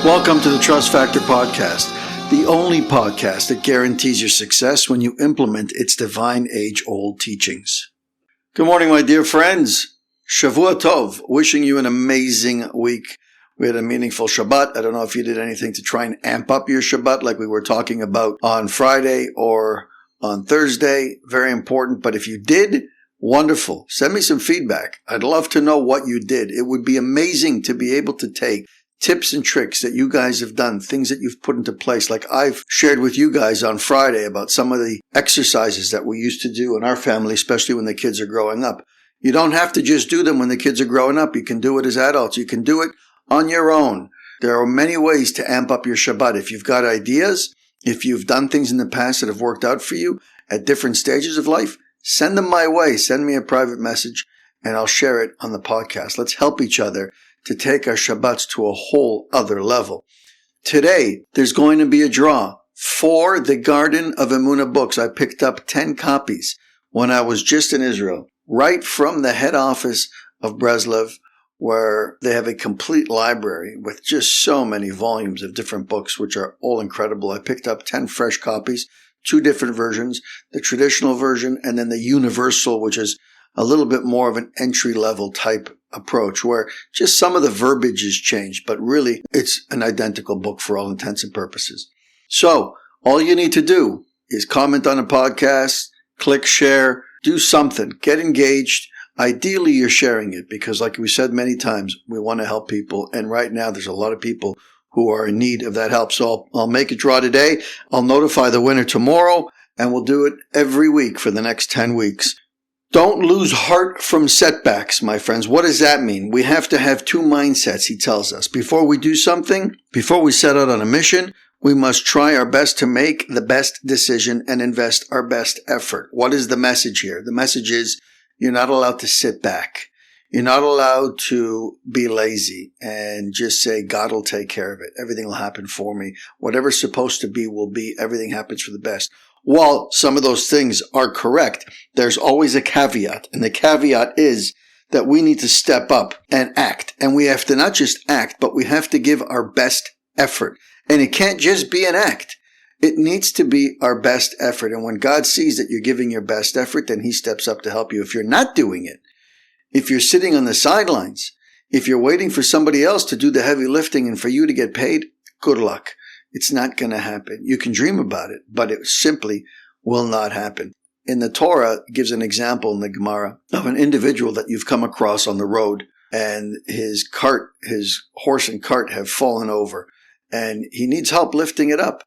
Welcome to the Trust Factor Podcast, the only podcast that guarantees your success when you implement its divine age-old teachings. Good morning, my dear friends. Shavua Tov, wishing you an amazing week. We had a meaningful Shabbat. I don't know if you did anything to try and amp up your Shabbat like we were talking about on Friday or on Thursday. Very important. But if you did, wonderful. Send me some feedback. I'd love to know what you did. It would be amazing to be able to take tips and tricks that you guys have done, things that you've put into place, like I've shared with you guys on Friday about some of the exercises that we used to do in our family, especially when the kids are growing up. You don't have to just do them when the kids are growing up. You can do it as adults. You can do it on your own. There are many ways to amp up your Shabbat. If you've got ideas, if you've done things in the past that have worked out for you at different stages of life, send them my way. Send me a private message and I'll share it on the podcast. Let's help each other to take our Shabbats to a whole other level. Today, there's going to be a draw for the Garden of Emunah books. I picked up 10 copies when I was just in Israel, right from the head office of Breslev, where they have a complete library with just so many volumes of different books, which are all incredible. I picked up 10 fresh copies, 2 different versions, the traditional version and then the universal, which is a little bit more of an entry-level type approach where just some of the verbiage is changed, but really it's an identical book for all intents and purposes. So all you need to do is comment on a podcast, click share, do something, get engaged. Ideally, you're sharing it because like we said many times, we want to help people. And right now there's a lot of people who are in need of that help. So I'll make a draw today. I'll notify the winner tomorrow and we'll do it every week for the next 10 weeks. Don't lose heart from setbacks, my friends. What does that mean? We have to have 2 mindsets, he tells us. Before we do something, before we set out on a mission, we must try our best to make the best decision and invest our best effort. What is the message here? The message is you're not allowed to sit back. You're not allowed to be lazy and just say, God will take care of it. Everything will happen for me. Whatever's supposed to be will be. Everything happens for the best. While some of those things are correct, there's always a caveat. And the caveat is that we need to step up and act. And we have to not just act, but we have to give our best effort. And it can't just be an act. It needs to be our best effort. And when God sees that you're giving your best effort, then he steps up to help you. If you're not doing it, if you're sitting on the sidelines, if you're waiting for somebody else to do the heavy lifting and for you to get paid, good luck. It's not going to happen. You can dream about it, but it simply will not happen. In the Torah, it gives an example in the Gemara of an individual that you've come across on the road and his horse and cart have fallen over and he needs help lifting it up.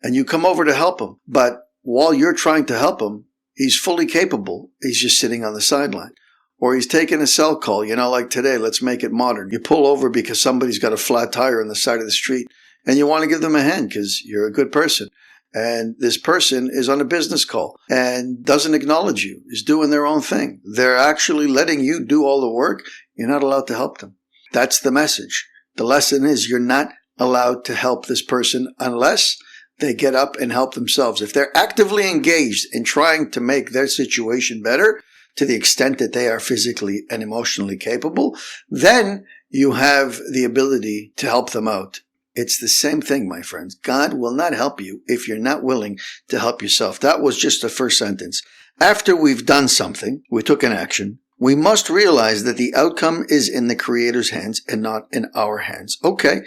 And you come over to help him. But while you're trying to help him, he's fully capable. He's just sitting on the sideline. Or he's taking a cell call, like today, let's make it modern. You pull over because somebody's got a flat tire on the side of the street. And you want to give them a hand because you're a good person. And this person is on a business call and doesn't acknowledge you, is doing their own thing. They're actually letting you do all the work. You're not allowed to help them. That's the message. The lesson is you're not allowed to help this person unless they get up and help themselves. If they're actively engaged in trying to make their situation better to the extent that they are physically and emotionally capable, then you have the ability to help them out. It's the same thing, my friends. God will not help you if you're not willing to help yourself. That was just the first sentence. After we've done something, we took an action, we must realize that the outcome is in the Creator's hands and not in our hands. Okay,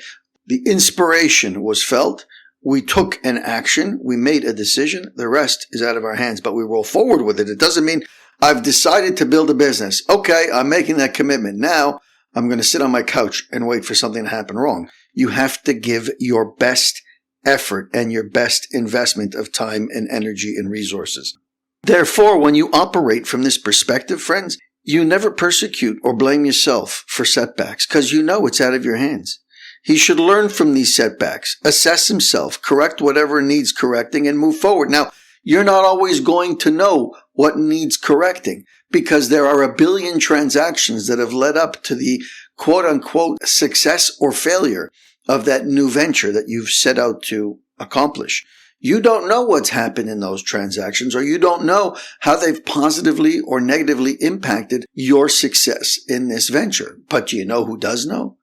the inspiration was felt. We took an action. We made a decision. The rest is out of our hands, but we roll forward with it. It doesn't mean I've decided to build a business. Okay, I'm making that commitment. Now I'm going to sit on my couch and wait for something to happen wrong. You have to give your best effort and your best investment of time and energy and resources. Therefore, when you operate from this perspective, friends, you never persecute or blame yourself for setbacks because you know it's out of your hands. He should learn from these setbacks, assess himself, correct whatever needs correcting, and move forward. Now, you're not always going to know what needs correcting because there are a billion transactions that have led up to the quote-unquote success or failure of that new venture that you've set out to accomplish. You don't know what's happened in those transactions, or you don't know how they've positively or negatively impacted your success in this venture. But do you know who does know?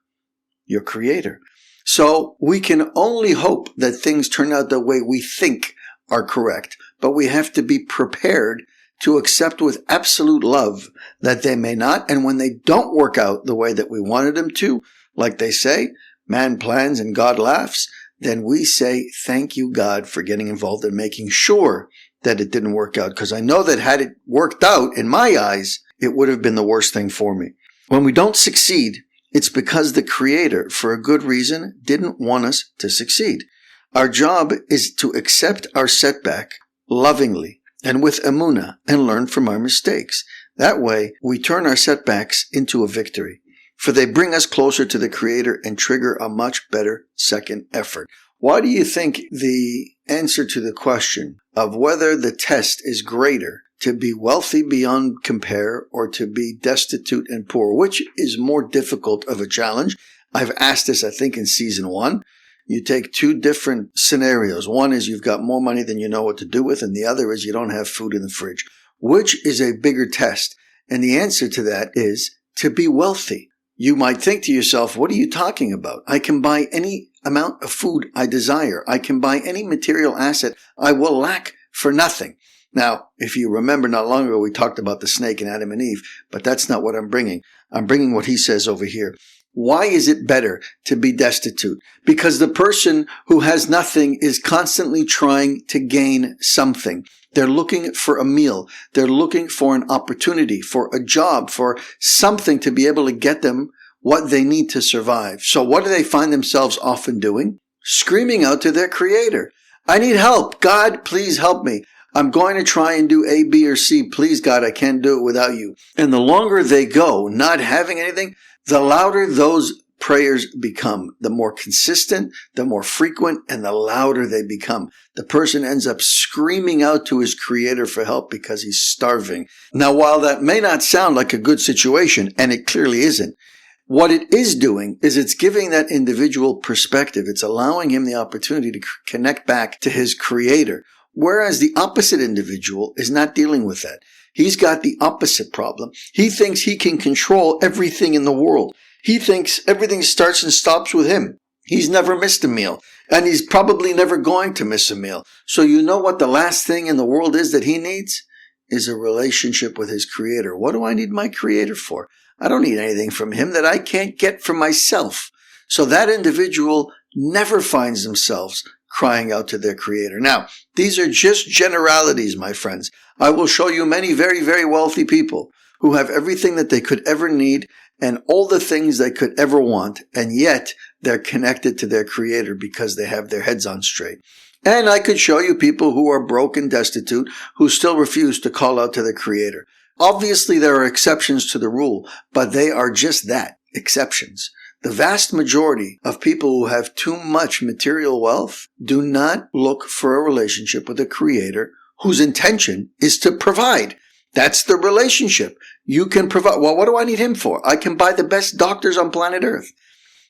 Your Creator. So we can only hope that things turn out the way we think are correct, but we have to be prepared to accept with absolute love that they may not. And when they don't work out the way that we wanted them to, like they say, man plans and God laughs, then we say, thank you, God, for getting involved in making sure that it didn't work out. Because I know that had it worked out, in my eyes, it would have been the worst thing for me. When we don't succeed, it's because the Creator, for a good reason, didn't want us to succeed. Our job is to accept our setback lovingly and with emunah and learn from our mistakes. That way, we turn our setbacks into a victory, for they bring us closer to the Creator and trigger a much better second effort. Why do you think the answer to the question of whether the test is greater to be wealthy beyond compare or to be destitute and poor, which is more difficult of a challenge? I've asked this, I think, in season 1. You take two different scenarios. One is you've got more money than you know what to do with, and the other is you don't have food in the fridge. Which is a bigger test? And the answer to that is to be wealthy. You might think to yourself, what are you talking about? I can buy any amount of food I desire. I can buy any material asset. I will lack for nothing. Now, if you remember not long ago, we talked about the snake and Adam and Eve, but that's not what I'm bringing. I'm bringing what he says over here. Why is it better to be destitute? Because the person who has nothing is constantly trying to gain something. They're looking for a meal. They're looking for an opportunity, for a job, for something to be able to get them what they need to survive. So what do they find themselves often doing? Screaming out to their Creator. I need help. God, please help me. I'm going to try and do A, B, or C. Please, God, I can't do it without you. And the longer they go not having anything, the louder those prayers become. The more consistent, the more frequent, and the louder they become. The person ends up screaming out to his Creator for help because he's starving. Now, while that may not sound like a good situation, and it clearly isn't, what it is doing is it's giving that individual perspective. It's allowing him the opportunity to connect back to his Creator. Whereas the opposite individual is not dealing with that. He's got the opposite problem. He thinks he can control everything in the world. He thinks everything starts and stops with him. He's never missed a meal, and he's probably never going to miss a meal. So you know what the last thing in the world is that he needs? Is a relationship with his Creator. What do I need my Creator for? I don't need anything from him that I can't get from myself. So that individual never finds themselves crying out to their Creator. Now, these are just generalities, my friends. I will show you many very, very wealthy people who have everything that they could ever need and all the things they could ever want, and yet they're connected to their Creator because they have their heads on straight. And I could show you people who are broke and destitute who still refuse to call out to their Creator. Obviously, there are exceptions to the rule, but they are just that, exceptions. The vast majority of people who have too much material wealth do not look for a relationship with a Creator whose intention is to provide. That's the relationship. You can provide. Well, what do I need him for? I can buy the best doctors on planet Earth.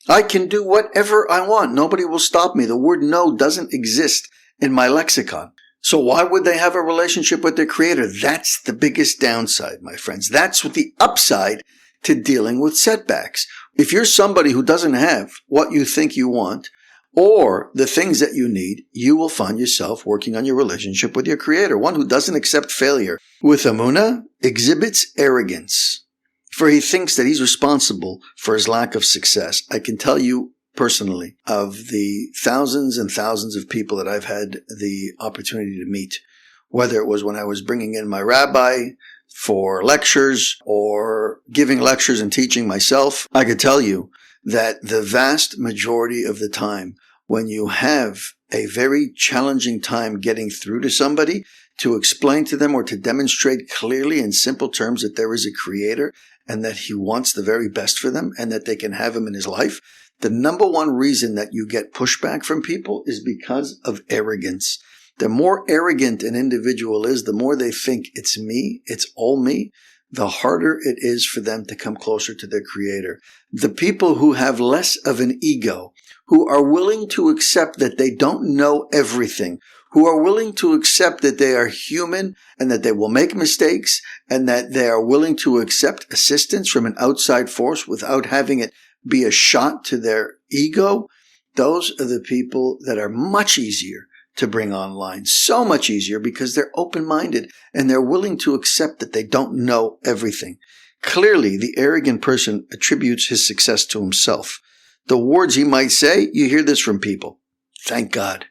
I can do whatever I want. Nobody will stop me. The word no doesn't exist in my lexicon. So why would they have a relationship with their Creator? That's the biggest downside, my friends. That's what the upside to dealing with setbacks. If you're somebody who doesn't have what you think you want or the things that you need, you will find yourself working on your relationship with your Creator. One who doesn't accept failure with emunah exhibits arrogance, for he thinks that he's responsible for his lack of success. I can tell you personally of the thousands and thousands of people that I've had the opportunity to meet, whether it was when I was bringing in my rabbi for lectures or giving lectures and teaching myself, I could tell you that the vast majority of the time when you have a very challenging time getting through to somebody to explain to them or to demonstrate clearly in simple terms that there is a Creator and that he wants the very best for them and that they can have him in his life, the number one reason that you get pushback from people is because of arrogance. The more arrogant an individual is, the more they think it's me, it's all me, the harder it is for them to come closer to their Creator. The people who have less of an ego, who are willing to accept that they don't know everything, who are willing to accept that they are human and that they will make mistakes and that they are willing to accept assistance from an outside force without having it be a shot to their ego, those are the people that are much easier to bring online. So much easier because they're open-minded and they're willing to accept that they don't know everything. Clearly, the arrogant person attributes his success to himself. The words he might say, you hear this from people. Thank God.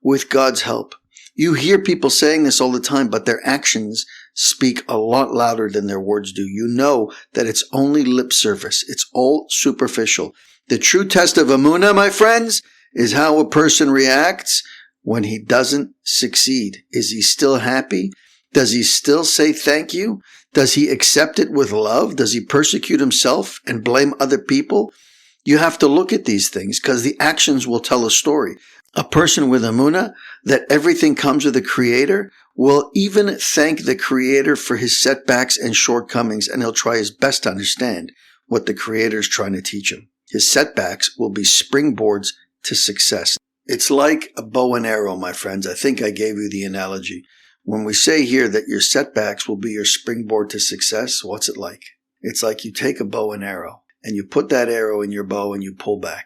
With God's help. You hear people saying this all the time, but their actions speak a lot louder than their words do. You know that it's only lip service. It's all superficial. The true test of Emunah, my friends, is how a person reacts when he doesn't succeed. Is he still happy? Does he still say thank you? Does he accept it with love? Does he persecute himself and blame other people? You have to look at these things because the actions will tell a story. A person with Emunah, that everything comes with the Creator, will even thank the Creator for his setbacks and shortcomings, and he'll try his best to understand what the Creator is trying to teach him. His setbacks will be springboards to success. It's like a bow and arrow, my friends. I think I gave you the analogy. When we say here that your setbacks will be your springboard to success, what's it like? It's like you take a bow and arrow, and you put that arrow in your bow and you pull back.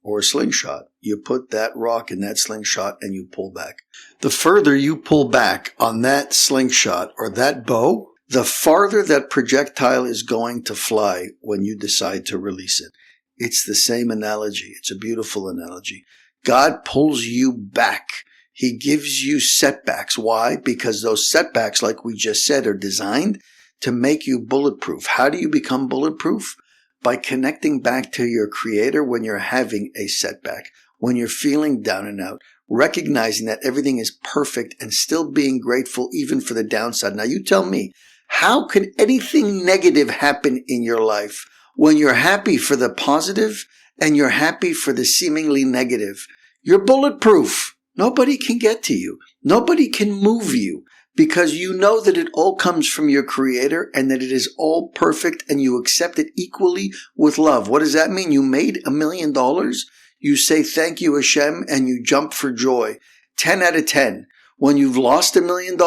Or a slingshot. You put that rock in that slingshot and you pull back. The further you pull back on that slingshot or that bow, the farther that projectile is going to fly when you decide to release it. It's the same analogy. It's a beautiful analogy. God pulls you back. He gives you setbacks. Why? Because those setbacks, like we just said, are designed to make you bulletproof. How do you become bulletproof? By connecting back to your Creator when you're having a setback, when you're feeling down and out, recognizing that everything is perfect and still being grateful even for the downside. Now you tell me, how could anything negative happen in your life when you're happy for the positive and you're happy for the seemingly negative? You're bulletproof. Nobody can get to you. Nobody can move you. Because you know that it all comes from your Creator and that it is all perfect and you accept it equally with love. What does that mean? You made $1 million. You say thank you, Hashem, and you jump for joy. 10 out of 10. When you've lost $1 million,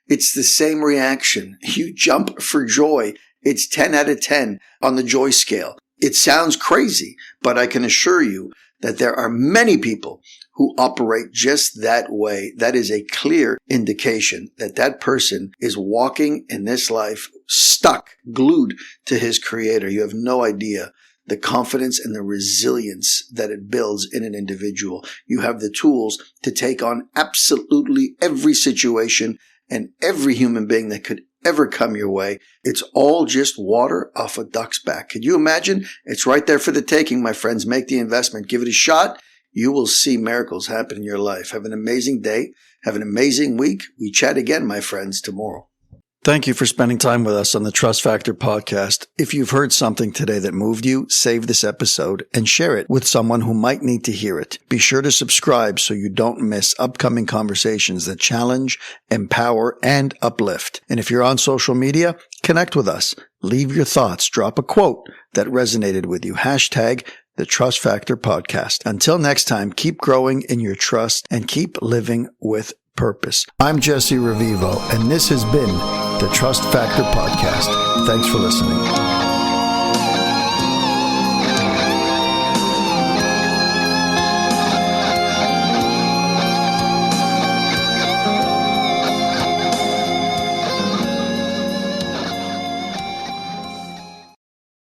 it's the same reaction. You jump for joy. It's 10 out of 10 on the joy scale. It sounds crazy, but I can assure you that there are many people who operate just that way. That is a clear indication that that person is walking in this life stuck, glued to his Creator. You have no idea the confidence and the resilience that it builds in an individual. You have the tools to take on absolutely every situation and every human being that could ever come your way. It's all just water off a duck's back. Can you imagine? It's right there for the taking, my friends. Make the investment. Give it a shot. You will see miracles happen in your life. Have an amazing day. Have an amazing week. We chat again, my friends, tomorrow. Thank you for spending time with us on the Trust Factor podcast. If you've heard something today that moved you, save this episode and share it with someone who might need to hear it. Be sure to subscribe so you don't miss upcoming conversations that challenge, empower, and uplift. And if you're on social media, connect with us. Leave your thoughts. Drop a quote that resonated with you. Hashtag the Trust Factor Podcast. Until next time, keep growing in your trust and keep living with purpose. I'm Jesse Revivo, and this has been the Trust Factor Podcast. Thanks for listening.